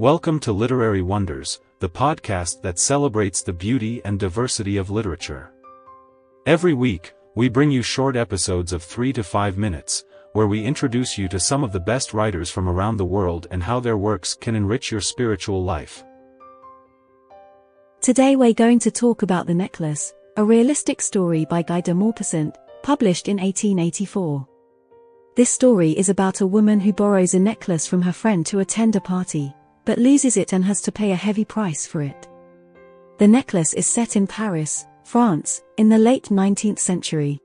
Welcome to Literary Wonders, the podcast that celebrates the beauty and diversity of literature. Every week, we bring you short episodes of 3 to 5 minutes, where we introduce you to some of the best writers from around the world and how their works can enrich your spiritual life. Today we're going to talk about The Necklace, a realistic story by Guy de Maupassant, published in 1884. This story is about a woman who borrows a necklace from her friend to attend a party, but loses it and has to pay a heavy price for it. The necklace is set in Paris, France, in the late 19th century.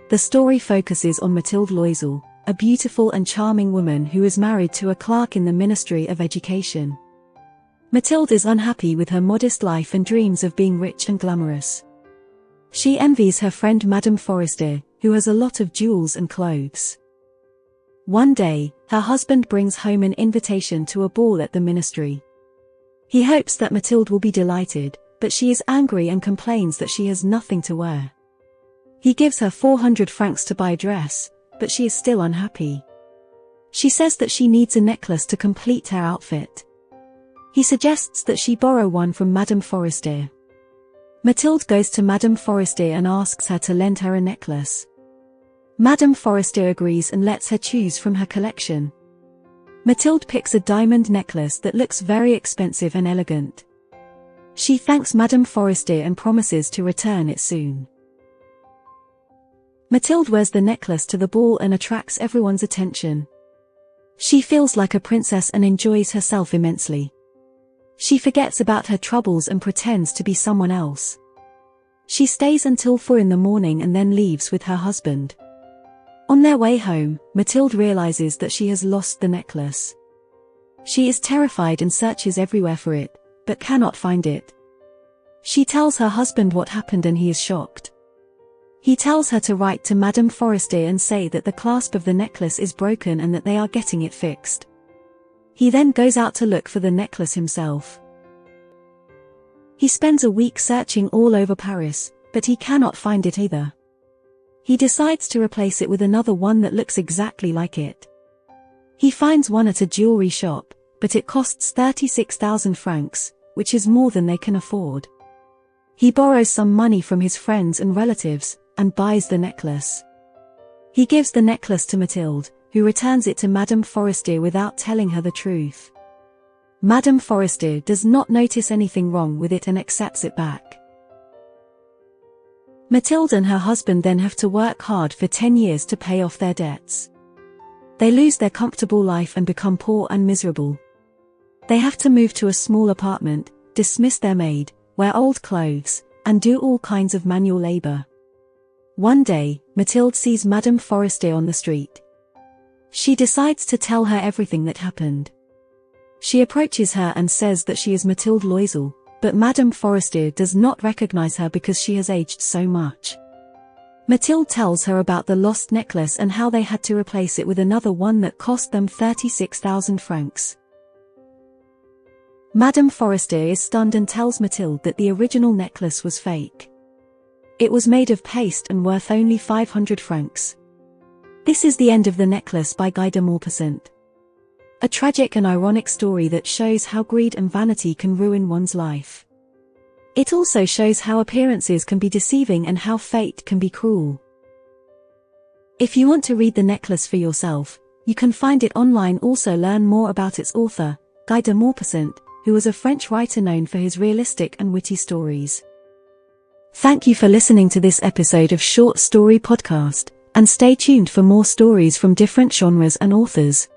The story focuses on Mathilde Loisel, a beautiful and charming woman who is married to a clerk in the Ministry of Education. Mathilde is unhappy with her modest life and dreams of being rich and glamorous. She envies her friend Madame Forestier, who has a lot of jewels and clothes. One day, her husband brings home an invitation to a ball at the ministry. He hopes that Mathilde will be delighted, but she is angry and complains that she has nothing to wear. He gives her 400 francs to buy a dress, but she is still unhappy. She says that she needs a necklace to complete her outfit. He suggests that she borrow one from Madame Forestier. Mathilde goes to Madame Forestier and asks her to lend her a necklace. Madame Forestier agrees and lets her choose from her collection. Mathilde picks a diamond necklace that looks very expensive and elegant. She thanks Madame Forestier and promises to return it soon. Mathilde wears the necklace to the ball and attracts everyone's attention. She feels like a princess and enjoys herself immensely. She forgets about her troubles and pretends to be someone else. She stays until 4 in the morning and then leaves with her husband. On their way home, Mathilde realizes that she has lost the necklace. She is terrified and searches everywhere for it, but cannot find it. She tells her husband what happened and he is shocked. He tells her to write to Madame Forestier and say that the clasp of the necklace is broken and that they are getting it fixed. He then goes out to look for the necklace himself. He spends a week searching all over Paris, but he cannot find it either. He decides to replace it with another one that looks exactly like it. He finds one at a jewelry shop, but it costs 36,000 francs, which is more than they can afford. He borrows some money from his friends and relatives, and buys the necklace. He gives the necklace to Mathilde, who returns it to Madame Forestier without telling her the truth. Madame Forestier does not notice anything wrong with it and accepts it back. Mathilde and her husband then have to work hard for 10 years to pay off their debts. They lose their comfortable life and become poor and miserable. They have to move to a small apartment, dismiss their maid, wear old clothes, and do all kinds of manual labor. One day, Mathilde sees Madame Forestier on the street. She decides to tell her everything that happened. She approaches her and says that she is Mathilde Loisel, but Madame Forestier does not recognize her because she has aged so much. Mathilde tells her about the lost necklace and how they had to replace it with another one that cost them 36,000 francs. Madame Forestier is stunned and tells Mathilde that the original necklace was fake. It was made of paste and worth only 500 francs. This is the end of The Necklace by Guy de Maupassant. A tragic and ironic story that shows how greed and vanity can ruin one's life. It also shows how appearances can be deceiving and how fate can be cruel. If you want to read The Necklace for yourself, you can find it online. Also learn more about its author, Guy de Maupassant, who was a French writer known for his realistic and witty stories. Thank you for listening to this episode of Short Story Podcast, and stay tuned for more stories from different genres and authors.